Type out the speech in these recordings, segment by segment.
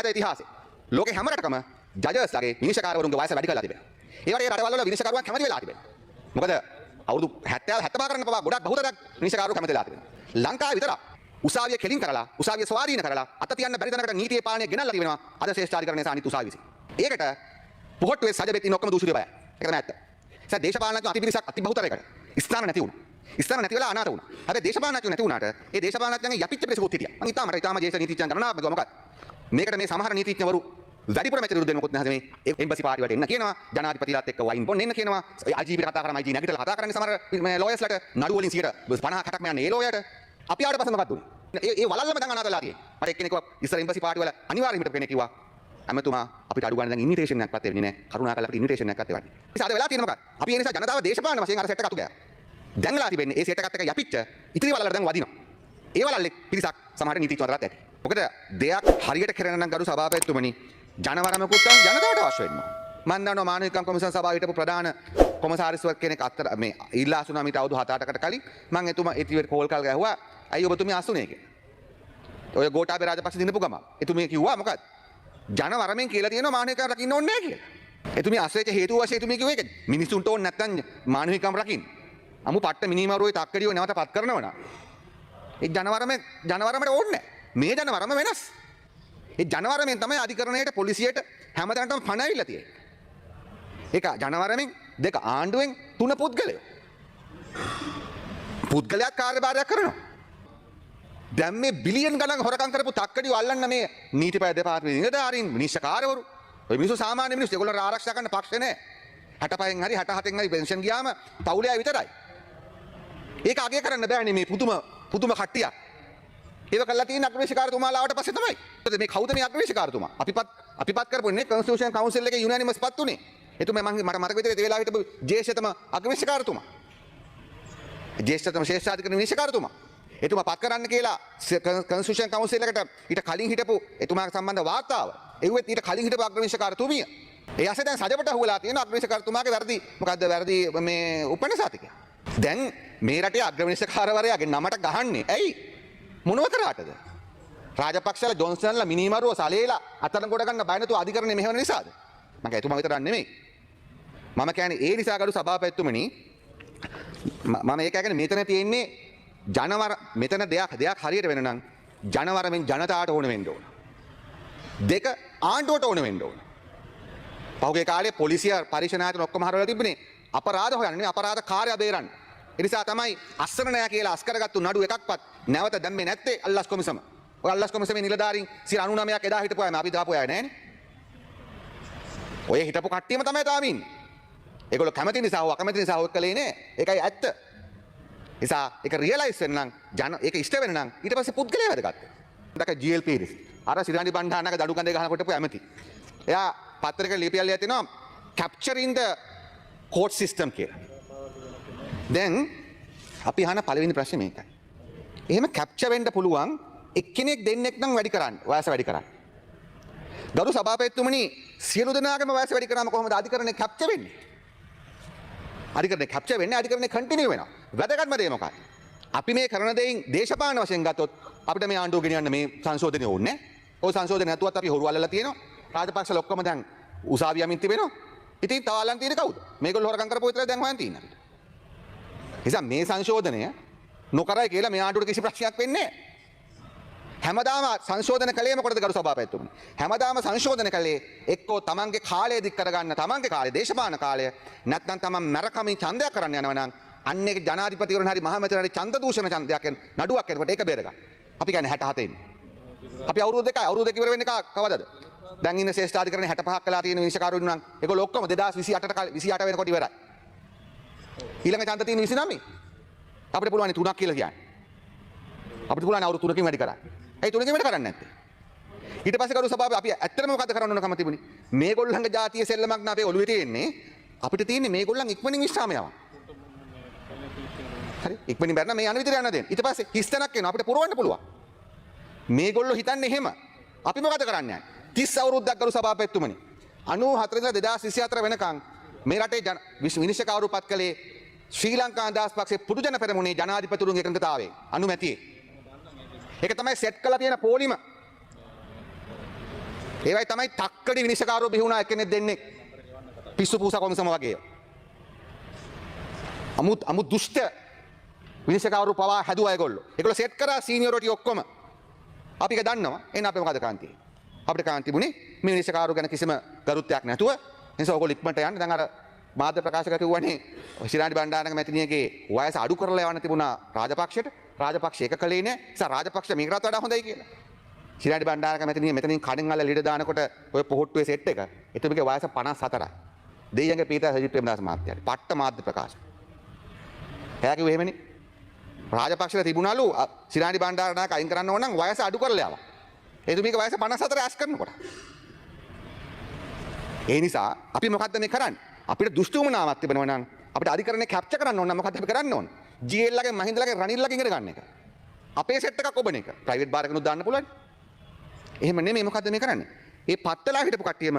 ලෝකාද ඉතිහාසයේ ලෝකේ හැම රටකම ජජස්ලාගේ විනිශ්චයකාරවරුන්ගේ වයස වැඩි කරලා තිබෙනවා. ඒ වගේ රටවල් වල විනිශ්චයකාරුවන් කැමති වෙලා තිබෙනවා. මොකද අවුරුදු 70 75 කරන්න පවා ගොඩක් බහුතරයක් විනිශ්චයකාරවරු කැමති වෙලා තිබෙනවා. ලංකාවේ විතරක් උසාවිය කෙලින් කරලා උසාවිය ස්වාධීන කරලා අත තියන්න බැරි තැනකට නීතියේ පාලනය ගෙනල්ලා තිබෙනවා අද ශ්‍රේෂ්ඨාධිකරණය සහ අනිත් උසාවිය විසින්. ඒකට පොහොට්ටුවේ සජබෙත් ඉන්න ඔක්කොම දූෂිතය බයයි. ඒක තමයි ඇත්ත. ඒසත් දේශපාලනඥයෝ අති පිරිසක් අති බහුතරයකට ස්ථාන නැති වුණා. ස්ථාන නැති වෙලා අනාථ වුණා. හැබැයි දේශපාලනඥයෝ නැති වුණාට ඒ දේශපාලනඥයන්ගේ යපිච්ච පිරිසකුත් හිටියා. මම ඉතාලම ජේෂ්ඨ නීතිඥයන් ගණනාවක් ගියා මොකක්ද? මේකට මේ සමහර නීතිඥවරු වැඩිපුර මෙතන විරුද්ධ වෙන මොකොත් නැහැ මේ එම්බසි පාර්ටි වලට එන්න කියනවා ජනාධිපතිලාත් එක්ක වයින් බොන්න එන්න කියනවා IGP කතා කරාම IG නැගිටලා කතා කරන්නේ සමහර මේ ලෝයර්ස්ලට නඩු වලින් 50%ක් යන්නේ ඒ ලෝයර්ට අපි ආවට පස්සේ මොකක්ද උනේ ඒ වලල්ලම දැන් අනාථලා තියෙන්නේ මට එක්කෙනෙක් ඉස්සර එම්බසි පාර්ටි වල අනිවාර්යයෙන්ම හිටපු කෙනෙක් කිව්වා ඇමතුමා අපිට අඩු ගන්න දැන් ඉන්විටේෂන් එකක්වත් දෙන්නේ නැහැ කරුණාකරලා අපිට ඉන්විටේෂන් එකක්වත් දෙවන්න ඉතින් අද වෙලා තියෙන මොකක්ද අපි ඒ නිසා ජනතාව දේශපාලන වශයෙන් අර සෙට් එක අතු ගෑ දැන් වෙලා තිබෙන්නේ ඒ සෙට් එකත් එක්ක යපිච්ච ඉතිරි වලල්ලට දැන් වදිනවා ඒ වලල්ලේ පිරිසක් සමහර නීතිඥවරුන්ටත් ඇති මොකද දෙයක් හරියට කරන නම් ගරු සභාපතිතුමනි ජනවරමකුත් ජනතාවට අවශ්‍ය වෙනවා. මම දන්නවා මානවිකම් කොමිසම් සභාවේ හිටපු ප්‍රධාන කොමසාරිස්වරයෙක් කෙනෙක් අතර මේ ඉල්ලා අසුනා මීට අවුරුදු 7-8කට කලින් මම එතුමා ඉතිවිර කෝල් කල් ගැහුවා අයියෝ ඔබතුමිය අසුනේ කියලා. ඔය ගෝඨාභය රාජපක්ෂ දිනපු ගම. එතුමිය කිව්වා මොකද්ද? ජනවරමෙන් කියලා තියෙනවා මානවිකම් රකින්න ඕනේ නැහැ කියලා. එතුමිය අසවැච්ච හේතු වශයෙන් එතුමිය කිව්වේ ඒකද? මිනිස්සුන්ට ඕනේ නැත්තම් මානවිකම් රකින්න. අමු පට්ට මිනිමරුවේ තක්කඩියෝ නැවත පත් කරනවා නා. ඒ ජනවරමට ඕනේ නැහැ. මේ ජනවරම වෙනස්. ඒ ජනවරමෙන් තමයි අධිකරණයට පොලිසියට හැමතැනටම පණ ඇවිල්ලා තියෙන්නේ. ඒක ජනවරමෙන් දෙක ආණ්ඩුවෙන් තුන පුද්ගලයෝ. පුද්ගලයාත් කාර්යභාරයක් කරනවා. දැන් මේ බිලියන් ගණන් හොරකම් කරපු තක්කඩියෝ අල්ලන්න මේ නීතිපය දෙපාර්තමේන්තුවේ නිලධාරීන් විනිශ්චයකාරවරු ඔය මිනිස්සු සාමාන්‍ය මිනිස්සු ඒගොල්ලෝ ආරක්ෂා කරන්න පක්ෂ නැහැ. 65න් හරි 67න් හරි පෙන්ෂන් ගියාම පවුලේ අය විතරයි. ඒක අගය කරන්න බෑනේ මේ පුදුම කට්ටියක්. ඒක කළා තියෙන අග්‍රවේශකාරතුමාලා ආවට පස්සේ තමයි. මේ කවුද මේ අග්‍රවේශකාරතුමා? අපිපත් කරපු නේ කොන්ස්ටිටියුෂන් කවුන්සිල් එකේ යුනැනිමස් පත් උනේ. එතුමා මට මතක විදිහට ඒ වෙලාවට හිටපු ජ්‍යෙෂ්ඨතම අග්‍රවේශකාරතුමා. ජ්‍යෙෂ්ඨතම ශ්‍රේෂ්ඨාධිකරණ විනිශ්චයකාරතුමා. එතුමා පත් කරන්න කියලා කොන්ස්ටිටියුෂන් කවුන්සිල් එකට ඊට කලින් හිටපු එතුමාට සම්බන්ධ වාර්තාව. එව්වෙත් ඊට කලින් හිටපු අග්‍රවේශකාරතුමිය. ඒ ඇසේ දැන් සජපට අහුවලා තියෙන අග්‍රවේශකාරතුමාගේ වැරදි මොකද්ද වැරදි මේ උපන්සාතිකය. දැන් මේ රටේ අග්‍රවේශකාරවරයාගේ නමට ගහන්නේ. ඇයි? මොනව කරාටද? රාජපක්ෂලා ජොන්සන්ලා මිනිමරුව සලේලා අතන කොට ගන්න බය නැතුව අධිකරණය මෙහෙවන නිසාද? මම එතුමා විතරක් නෙමෙයි. මම කියන්නේ ඒ නිසා ගරු සභාපතිතුමනි මම ඒක කියන්නේ මෙතන තියෙන්නේ ජනවර මෙතන දෙයක් හරියට වෙන නම් ජනවරෙන් ජනතාවට ඕන වෙන්න ඕන. දෙක ආණ්ඩුවට ඕන වෙන්න ඕන. පහුගිය කාලේ පොලිසිය පරීක්ෂණ ආයතන ඔක්කොම හරවලා තිබුණේ අපරාධ හොයන්නේ අපරාධ කාර්ය බේරන්න. ඒ නිසා තමයි අස්සර නෑ කියලා අස්කරගත්තු නඩු එකක්වත් නැවත දැම්මේ නැත්තේ අල්ලස් කොමිසම. ඔය අල්ලස් කොමිසමේ නිලධාරීන් 99ක් එදා හිටපු අය අපි දාපු අය නෑනේ. ඔය හිටපු කට්ටියම තමයි තාම ඉන්නේ. ඒගොල්ලෝ කැමති නිසා හෝ අකමැති නිසා හෝ කළේ නෑ. ඒකයි ඇත්ත. නිසා ඒක රියලයිස් වෙන්න නම් ඒක ඉෂ්ට වෙන්න නම් ඊට පස්සේ පුද්ගලයා වැදගත්. දැක GLP ඉරිස්. අර සිරාණි බණ්ඩාරනාක දඩු කඳේ ගහන කොටපු ඇමති. එයා පත්‍රික ලිපියක් ලියලා තිනවා capturing the court system කියලා. දැන් අපි අහන පළවෙනි ප්‍රශ්නේ මේකයි. එහෙම කැප්චර් වෙන්න පුළුවන් එක්කෙනෙක් දෙන්නෙක් නම් වැඩි කරන්න වයස වැඩි කරන්න. ගරු සභාපතිතුමනි සියලු දෙනාගේම වයස වැඩි කරාම කොහොමද අධිකරණය කැප්චර් වෙන්නේ? අධිකරණය කැප්චර් වෙන්නේ අධිකරණය කන්ටිනියු වෙනවා. වැදගත්ම දේ මොකක්ද? අපි මේ කරන දෙයින් දේශපාලන වශයෙන් ගත්තොත් අපිට මේ ආණ්ඩුව ගෙනියන්න මේ සංශෝධනය ඕනේ නැහැ. ඔය සංශෝධනය නැතුවත් අපි හොරු අල්ලලා තියෙනවා. රාජපක්ෂල ඔක්කොම දැන් උසාවිය යමින් තිබෙනවා. ඉතින් තව අල්ලන් තියෙන්නේ කවුද? මේගොල්ලෝ හොරකම් කරපුවා විතරයි දැන් හොයන් තියෙන්නේ. නිසා මේ සංශෝධනය නොකරයි කියලා මේ ආණ්ඩුවට කිසි ප්‍රශ්නයක් වෙන්නේ නැහැ. හැමදාම සංශෝධන කළේ මොකටද ගරු සභාපතිතුමනි? හැමදාම සංශෝධන කළේ එක්කෝ තමන්ගේ කාලය දික් කරගන්න තමන්ගේ කාලය දේශපාලන කාලය නැත්නම් තමන් මරකමින් ඡන්දයක් කරන්න යනවා නම් අන්න ඒක ජනාධිපතිවරුන් හරි මහමැතිවරුන් හරි ඡන්ද දූෂණ ඡන්දයක් නඩුවක් එනකොට ඒක බේර ගන්න. අපි කියන්නේ 67 ඉන්නේ. අපි අවුරුදු දෙක ඉවර වෙන්නේ කවදද? දැන් ඉන්න ශ්‍රේෂ්ඨාධිකරණේ 65ක් කළා තියෙන විනිශ්චයකාරවරු නම් ඒගොල්ලෝ ඔක්කොම 2028 වෙනකොට ඉවරයි. ඊළඟ ඡන්ද තියෙන 29. අපිට පුළුවන් 3ක් කියලා කියන්නේ. අපිට පුළුවන් අවුරුදු 3කින් වැඩි කරන්න. ඒ 3කින් වැඩි කරන්නේ නැත්තේ. ඊට පස්සේ කරු සභාවේ අපි ඇත්තටම මොකද කරන්න ඕන කම තිබුණේ? මේගොල්ලන්ගේ ජාතිය සෙල්ලමක් නා අපේ ඔළුවේ තියෙන්නේ. අපිට තියෙන්නේ මේගොල්ලන් ඉක්මනින් විශ්‍රාම යවන්න. හරි? ඉක්මනින් බැරි නම් මේ යන විදිහට යන්න දෙන්න. ඊට පස්සේ හිස්තැනක් එනවා අපිට පුරවන්න පුළුවන්. මේගොල්ලෝ හිතන්නේ එහෙම. අපි මොකද කරන්නේ? 30 අවුරුද්දක් කරු සභාපතිතුමනි. 94 ඉඳලා 2024 වෙනකන් මේ රටේ විනිශ්චයකාරවරු පත් කළේ ශ්‍රී ලංකා අදහස් පක්ෂයේ පුදු ජන පෙරමුණේ ජනාධිපතිතුරුන්ගේ එකඟතාවයෙන් අනුමැතියේ. ඒක තමයි සෙට් කරලා තියෙන පොලිම. ඒවයි තමයි තක්කඩි විනිශ්චයකාරෝ බිහි වුණා එක්කෙනෙක් දෙන්නේ. පිස්සු පූසා කොමිසම වගේ. අමුත් දුෂ්ට විනිශ්චයකාරෝ පවා හැදුවා ඒගොල්ලෝ. ඒගොල්ලෝ සෙට් කරා සීනියොරිටි ඔක්කොම. අපි ඒක දන්නවා. එහෙනම් අපි මොකද කාන්තිය? අපිට කාන්ති තිබුණේ මේ විනිශ්චයකාරෝ ගැන කිසිම ගරුත්වයක් නැතුව. නිසා ඔයගොල්ලෝ ඉක්මනට යන්න. දැන් අර මාධ්‍ය ප්‍රකාශක කිව්වනේ ශිරාණි බණ්ඩාරනායක මැතිණියගේ වයස අඩු කරලා යවන්න තිබුණා රාජපක්ෂයට. රාජපක්ෂ ඒක කළේ නෑ. නිසා රාජපක්ෂ මේකටත් වඩා හොඳයි කියලා. ශිරාණි බණ්ඩාරනායක මැතිණිය මෙතනින් කඩෙන් අල්ල ලිඩ දානකොට ඔය පොහොට්ටුවේ සෙට් එක එතුමිගේ වයස 54යි. දෙයියන්ගේ පීඨ සජිත් ප්‍රේමදාස මහත්තයාට පට්ට මාධ්‍ය ප්‍රකාශ. එයා කිව්වේ එහෙමනේ. රාජපක්ෂලා තිබුණලු ශිරාණි බණ්ඩාරනායක අයින් කරන්න ඕන නම් වයස අඩු කරලා යවා. එතුමිගේ වයස 54 ඇස් කරනකොට. ඒ නිසා අපි මොකද්ද මේ කරන්නේ? අපිට දුෂ්ටුමනාවක් තිබෙනවා නම් අපිට අධිකරණය කැප්චර් කරන්න ඕන නම් මොකද්ද අපි කරන්න ඕන? GL ලගේ මහින්දලගේ රනිල්ලගේ ඉගෙන ගන්න එක. අපේ සෙට් එකක් ඔබන එක. ප්‍රයිවට් බාර් එකනොත් දාන්න පුළුවන්. එහෙම නෙමෙයි මොකද්ද මේ කරන්නේ? මේ පත්තලා හිටපු කට්ටියම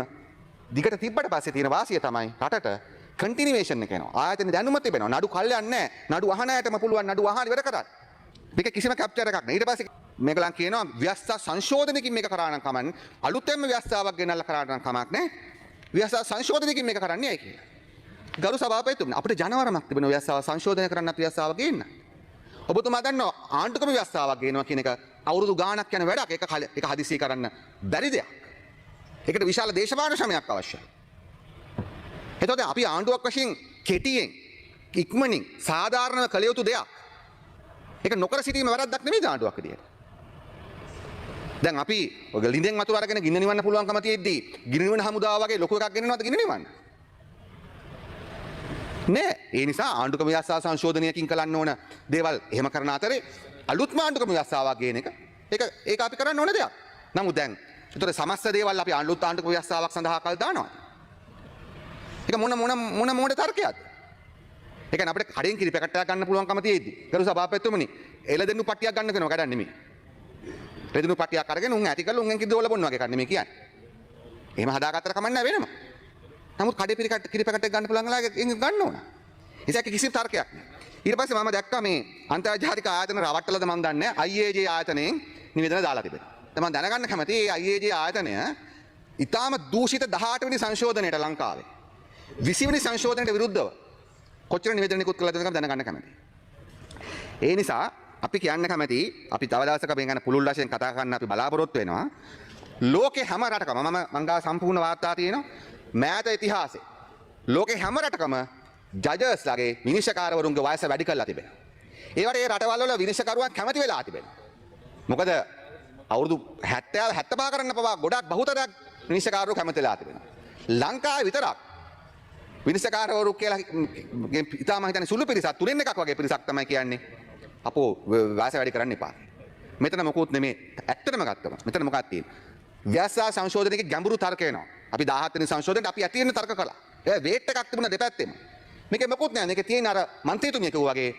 දිගට තිබ්බට පස්සේ තියෙන වාසිය තමයි රටට කන්ටිනියුේෂන් එක එනවා. ආයතන දැනුම තිබෙනවා. නඩු කල්යන්නේ නැහැ. නඩු අහන අයටම පුළුවන් නඩු අහන ඉවර කරන්න. මේක කිසිම කැප්චර් එකක් නෑ. ඊට පස්සේ මේගොල්ලන් කියනවා ව්‍යවස්ථා සංශෝධනයකින් මේක කරා නම් කමන්නේ. අලුතෙන්ම ව්‍යවස්ථාවක් ගෙනල්ලා කරා නම් කමක් නෑ. ව්‍යවස්ථා සංශෝධනයකින් මේක කරන්නේ ඇයි කියලා. ගරු සභාපතිතුමනි අපිට ජනවරමක් තිබෙන ව්‍යවස්ථාව සංශෝධනය කරන්නත් ව්‍යවස්ථාව ගේන්න. ඔබතුමා දන්නවා ආණ්ඩුක්‍රම ව්‍යවස්ථාවක් ගේනවා කියන එක අවුරුදු ගාණක් යන වැඩක්. ඒක හදිසිය කරන්න බැරි දෙයක්. ඒකට විශාල දේශපාලන ශ්‍රමයක් අවශ්‍යයි. එතකොට අපි ආණ්ඩුවක් වශයෙන් කෙටියෙන් ඉක්මනින් සාධාරණව කළ යුතු දෙයක්. ඒක නොකර සිටීම වැරද්දක් නෙමෙයි ආණ්ඩුවක් විදියට. දැන් අපි ඔය ලිඳෙන් වතුර අරගෙන ගින්න නිවන්න පුළුවන්කම තියෙද්දි ගින්න නිවන හමුදාව වගේ ලොකු එකක් ගෙනනවද ගින්න නිවන්න? නෑ. ඒ නිසා ආණ්ඩුක්‍රම ව්‍යවස්ථා සංශෝධනයකින් කරන්න ඕන දේවල් එහෙම කරන අතරේ අලුත්ම ආණ්ඩුක්‍රම ව්‍යවස්ථාවක් ගේන එක ඒක අපි කරන්න ඕන දෙයක්. නමුත් දැන් ඒතර සමස්ත දේවල් අපි ආණ්ඩුක්‍රම ව්‍යවස්ථාවක් සඳහා කල් දානවා. ඒක මොන තර්කයක්ද? ඒ කියන්නේ අපිට කඩෙන් කිරි පැකට් එකක් ගන්න පුළුවන්කම තියෙද්දි ගරු සභාපතිතුමනි එළදෙන්නු පට්ටියක් ගන්න කෙනා කඩන්නේ නෙමෙයි. එළදෙන්නු පට්ටියක් අරගෙන උන් ඇති කරලා උන්ගෙන් කිදෝල බොන්න වගේ කන්නේ මේ කියන්නේ. එහෙම හදාගත්තට කමක් නැහැ වෙනම. නමුත් කඩේ කිරි පැකට් එකක් ගන්න පුළුවන් ලාගේ ගන්න ඕන. ඒසක කිසිම තර්කයක් නැහැ. ඊට පස්සේ මම දැක්කා මේ අන්තර්ජාතික ආයතන රවට්ටලද මම දන්නේ IAJ ආයතනයෙන් නිවේදන දාලා තිබෙනවා. දැන් මම දැනගන්න කැමතියි මේ IAJ ආයතනය ඊටාම දූෂිත 18 වෙනි සංශෝධනයට ලංකාවේ 20 වෙනි සංශෝධනයට විරුද්ධව කොච්චර නිවේදන නිකුත් කළාද කියලා දැනගන්න කැමතියි. ඒ නිසා අපි කියන්න කැමතියි අපි තව දවසක මේ ගැන පුළුල් වශයෙන් කතා කරන්න අපි බලාපොරොත්තු වෙනවා. ලෝකේ හැම රටකම මම ගා සම්පූර්ණ වාර්තා තියෙනවා. මෑත ඉතිහාසයේ ලෝකේ හැම රටකම ජජස්ලාගේ විනිශ්චයකාරවරුන්ගේ වයස වැඩි කරලා තිබෙනවා. ඒවට ඒ රටවල් වල විනිශ්චයකරුවන් කැමති වෙලා තිබෙනවා. මොකද අවුරුදු 70 75 කරන්න පවා ගොඩක් බහුතරයක් විනිශ්චයකාරවරු කැමති වෙලා තිබෙනවා. ලංකාවේ විතරක් විනිශ්චයකාරවරු කියලා ඉතාලම හිතන්නේ සුළු පිරිසක් තුනෙන් එකක් වගේ පිරිසක් තමයි කියන්නේ අපෝ වයස වැඩි කරන්න එපා. මෙතන මොකුත් නෙමේ. ඇත්තටම ගත්තම මෙතන මොකක්ද තියෙන්නේ? ව්‍යවස්ථා සංශෝධනයේ ගැඹුරු තර්ක එනවා. අපි 17 වෙනි සංශෝධනයට අපි ඇති වෙන තර්ක කළා. ඒ වේට් එකක් තිබුණ දෙපැත්තෙම. මේකේ මොකුත් නෑ. මේකේ තියෙන අර මන්ත්‍රීතුමිය කිව්වා වගේ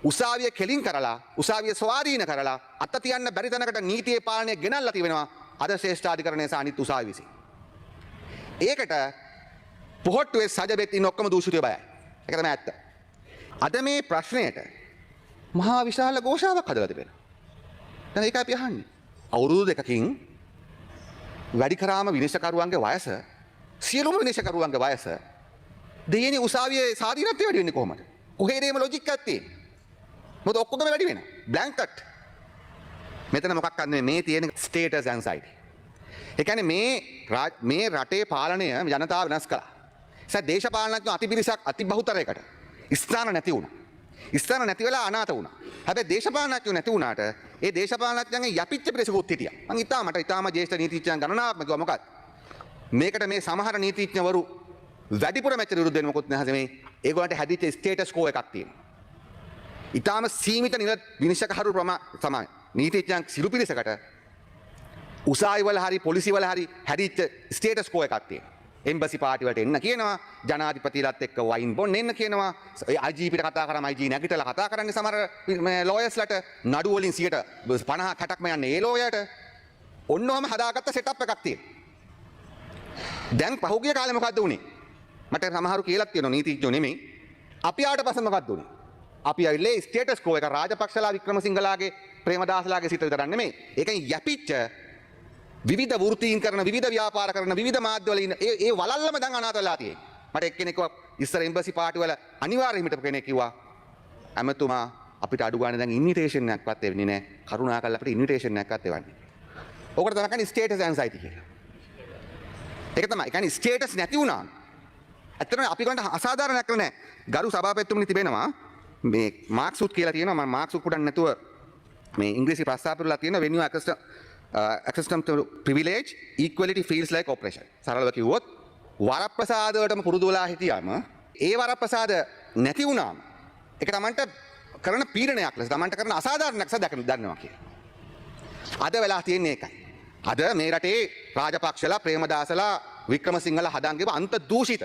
උසාවිය කෙලින් කරලා උසාවිය ස්වාධීන කරලා අත තියන්න බැරි තැනකට නීතියේ පාලනය ගෙනල්ලා තිබෙනවා අද ශ්‍රේෂ්ඨාධිකරණය සහ අනිත් උසාවි විසින්. ඒකට පොහොට්ටුවේ සජබෙත් ඉන්න ඔක්කොම දූෂිතයෝ බයයි. ඒක තමයි ඇත්ත. අද මේ ප්‍රශ්නයට මහා විශාල ഘോഷාවක් හදලා තිබෙනවා. දැන් ඒක අපි අහන්නේ. අවුරුදු දෙකකින් වැඩි කරාම විනිශ්චයකරුවන්ගේ වයස සියලුම විනිශ්චයකරුවන්ගේ වයස දෙයනේ උසාවියේ ස්වාධීනත්වය වැඩි වෙන්නේ කොහොමද? කොහේද මේ ලොජික් එකක් තියෙන්නේ? මොකද ඔක්කොම වැඩි වෙනවා. බ්ලැන්කට්. මෙතන මොකක්ද මේ තියෙන ස්ටේටස් ඇන්සයිටි. ඒ කියන්නේ මේ රටේ පාලනය ජනතාව වෙනස් කළා. ඒසත් දේශපාලනඥයෝ අතිපිරිසක් අතිබහුතරයකට ස්ථාන නැති වුණා. ස්ථාන නැති වෙලා අනාථ වුණා. හැබැයි දේශපාලනඥයෝ නැති වුණාට ඒ දේශපාලනඥයන්ගේ යපිච්ච පිරිසකුත් හිටියා. මං ඊටාම ජ්‍යෙෂ්ඨ නීතිඥයන් ගණනාවක් කිව්වා මොකක්ද? මේකට මේ සමහර නීතිඥවරු වැඩිපුර මෙච්චර විරුද්ධ වෙන මොකොත් නැහැ මේ ඒගොල්ලන්ට හැදිච්ච ස්ටේටස් කෝ එකක් තියෙනවා. ඊටාම සීමිත විනිශ්චයකරු තමයි නීතිඥයන් සිළු පිරිසකට උසාවි වල හරි පොලිසි වල හරි හැදිච්ච ස්ටේටස් කෝ එකක් තියෙනවා. එම්බසි පාටි වලට එන්න කියනවා, ජනාධිපතිලාත් එක්ක වයින් බොන්න එන්න කියනවා. IGPට කතා කරාම IG නැගිටලා කතා කරන්නේ සමහර ලෝයර්ස්ලට නඩු වලින් 50 60ක්ම යන්නේ ඒ ලෝයර්ට. ඔන්නෝම හදාගත්ත සෙටප් එකක් තියෙනවා. දැන් පහුගිය කාලේ මොකද්ද උනේ? මට සමහරු කියලා තියෙනවා නීතිඥයෝ නෙමෙයි. අපි ආවට පස්සේ මොකද්ද උනේ? අපි ඇවිල්ලා ස්ටේටස් කෝ එක රාජපක්ෂලා වික්‍රමසිංහලාගේ ප්‍රේමදාසලාගේ සිත විතරක් නෙමෙයි. ඒකෙන් යැපිච්ච විවිධ වෘත්තීන් කරන විවිධ ව්‍යාපාර කරන විවිධ මාධ්‍යවල ඉන්න ඒ වලල්ලම දැන් අනාථ වෙලා තියෙන්නේ. මට එක්කෙනෙක් ඉස්සර එම්බසි පාටි වල අනිවාර්යයෙන් හිටපු කෙනෙක් කිව්වා ඇමතුමා අපිට අඩු ගන්න දැන් ඉන්විටේෂන් එකක්වත් එන්නේ නැහැ. කරුණාකරලා අපිට ඉන්විටේෂන් එකක්වත් එවන්නේ. ඕකට තමයි කියන්නේ ස්ටේටස් ඇන්සයිටි කියලා. ඒක තමයි. ඒ කියන්නේ ස්ටේටස් නැති වුණා. ඇත්තටම අපි ගන්න අසාධාරණයක් නෑ. ගරු සභාපතිතුමනි තිබෙනවා මේ මාක්ස්උත් කියලා තියෙනවා. මම මාක්ස්උත් පුඩන් නැතුව මේ ඉංග්‍රීසි ප්‍රස්තාවපිරලා තියෙන when you accustomed to privilege equality feels like oppression. සරලව කිව්වොත් වරප්‍රසාද වලටම පුරුදු වෙලා හිටියාම ඒ වරප්‍රසාද නැති වුණාම ඒක තමන්ට කරන පීඩනයක් ලෙස තමන්ට කරන අසාධාරණයක් ලෙස දන්නවා කියලා. අද වෙලා තියෙන්නේ ඒකයි. අද මේ රටේ රාජපක්ෂලා ප්‍රේමදාසලා වික්‍රමසිංහලා හදාන් ගෙව අන්ත දූෂිත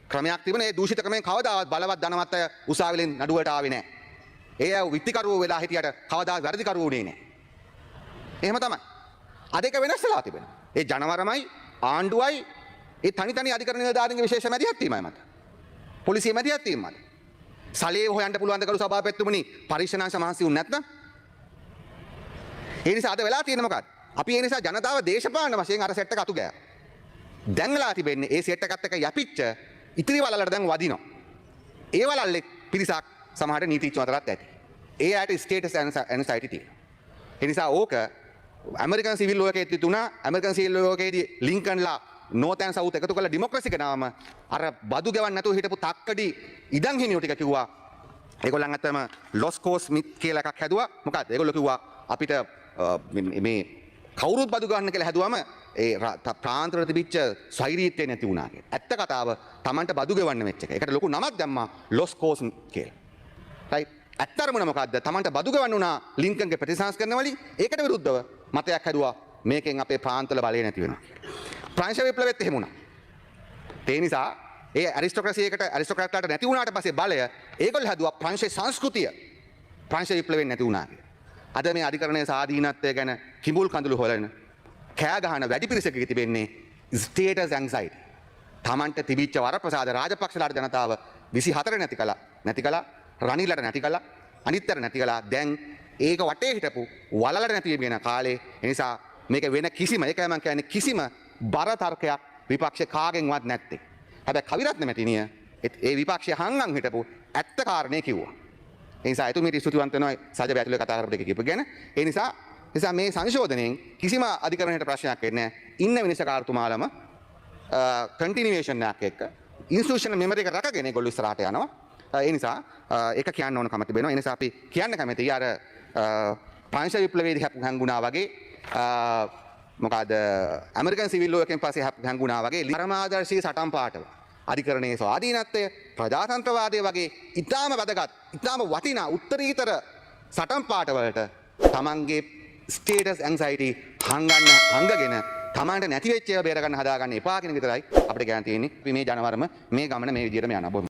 ක්‍රමයක් තිබුණා. ඒ දූෂිත ක්‍රමයෙන් කවදාවත් බලවත් ධනවත් අය උසාවියෙන් නඩුවට ආවේ නැහැ. ඒ අය විත්තිකරුවෝ වෙලා හිටියට කවදාවත් වැරදිකරුවෝ උනේ නැහැ. එහෙම තමයි. අද ඒක වෙනස් වෙලා තිබෙනවා. ඒ ජනවරමයි ආණ්ඩුවයි ඒ තනි අධිකරණ නිලධාරීන්ගේ විශේෂ මැදිහත් වීමයි මත. පොලිසිය මැදිහත් වීම මත. සලේ හොයන්න පුළුවන් ද කරු සභාපතිතුමනි පරීක්ෂණාංශ මහන්සි වුනේ නැත්නම්? ඒ නිසා අද වෙලා තියෙන්නේ මොකක්ද? අපි ඒ නිසා ජනතාව දේශපාලන වශයෙන් අර සෙට් එක අතු ගෑවා. දැන් වෙලා තිබෙන්නේ ඒ සෙට් එකත් එක්ක යපිච්ච ඉතිරි වලලට දැන් වදිනවා. ඒ වලල්ලේ පිරිසක් සමහරට නීතිඥ අතරත් ඇති. ඒ ඇට ස්ටේටස් ඇන්සයිටි තියෙනවා. ඒ නිසා ඕක ඇමරිකන් සිවිල් ලෝකයේ තිබුණා. ඇමරිකන් සිවිල් ලෝකයේදී ලින්කන්ලා නෝර්ත් ඇන්ඩ් සවුත් එකතු කරලා ඩෙමොක්‍රසි ගෙනාවම අර බදු ගෙවන්න නැතුව හිටපු තක්කඩි ඉඩම් හිමියෝ ටික කිව්වා ඒගොල්ලන් අතම ලොස් කෝස් මිත් කියලා එකක් හැදුවා. මොකද ඒගොල්ලෝ කිව්වා අපිට මේ කවුරුත් බදු ගන්න කියලා හැදුවම ඒ ප්‍රාන්තවල තිබිච්ච ස්වෛරීත්වය නැති වුණා කියලා. ඇත්ත කතාව Tamanට බදු ගෙවන්න වෙච්ච එක. ඒකට ලොකු නමක් දැම්මා ලොස් කෝස් කියලා. රයිට්. ඇත්තරම මොකද්ද? Tamanට බදු ගෙවන්න උනා ලින්කන්ගේ ප්‍රතිසංස්කරණ වලින්. ඒකට විරුද්ධව මතයක් හැදුවා මේකෙන් අපේ ප්‍රාන්තවල බලය නැති වෙනවා. ප්‍රංශ විප්ලවෙත් එහෙම වුණා. ඒ නිසා ඒ ඇරිස්ටොක්‍රැට්ලාට නැති වුණාට පස්සේ බලය ඒගොල්ලෝ හැදුවා ප්‍රංශ සංස්කෘතිය. ප්‍රංශ විප්ලවෙන් නැති වුණා කියලා. අද මේ අධිකරණයේ ස්වාධීනත්වය ගැන කිඹුල් කඳුළු හොලන කෑ ගහන වැඩි පිරිසකගේ තිබෙන්නේ ස්ටේටස් ඇන්සයිටි. Tamanට තිබිච්ච වරප්‍රසාද රාජපක්ෂලාට ජනතාව 24 නැති කළා රනිලට නැති කළා අනිත්තර නැති කළා. දැන් ඒක වටේ හිටපු වලලට නැති වෙන කාලේ ඒ නිසා මේක වෙන කිසිම ඒකයි මම කියන්නේ කිසිම බර තර්කයක් විපක්ෂ කාගෙන්වත් නැත්තේ. හැබැයි කවිරත්න මැතිණිය ඒ විපක්ෂය හංගන් හිටපු ඇත්ත කාරණේ කිව්වා. ඒ නිසා එතුමියට ස්තුතිවන්ත වෙනවා සජබ ඇතුලේ කතා කරපු දෙක කියපු ගැන. ඒ නිසා මේ සංශෝධනයෙන් කිසිම අධිකරණයකට ප්‍රශ්නයක් වෙන්නේ නැහැ. ඉන්න විනිශ්චයකාරතුමාලම කන්ටිනියුේෂන් එකක් එක්ක ඉන්ස්ටිටියුෂනල් මෙමරි එක රැකගෙන ඒගොල්ලෝ ඉස්සරහට යනවා. ඒ නිසා ඒක කියන්න ඕන කම තිබෙනවා. ඒ නිසා අපි කියන්න කැමතියි අර ප්‍රංශ විප්ලවයේදී හැංගුණා වගේ මොකද ඇමරිකන් සිවිල් ලෝ එකෙන් පස්සේ හැංගුණා වගේ පරමාදර්ශී සටන් පාඨව අධිකරණයේ ස්වාධීනත්වය ප්‍රජාතන්ත්‍රවාදය වගේ ඉතාම වැදගත් ඉතාම වටිනා උත්තරීතර සටන් පාඨවලට තමන්ගේ ස්ටේටස් ඇන්සයිටි හංගගෙන තමන්ට නැති වෙච්ච ඒවා බේර ගන්න හදාගන්න එපා කියන එක විතරයි අපිට කියන්න තියෙන්නේ. අපි මේ ජනවරම මේ ගමන මේ විදිහටම යනවා.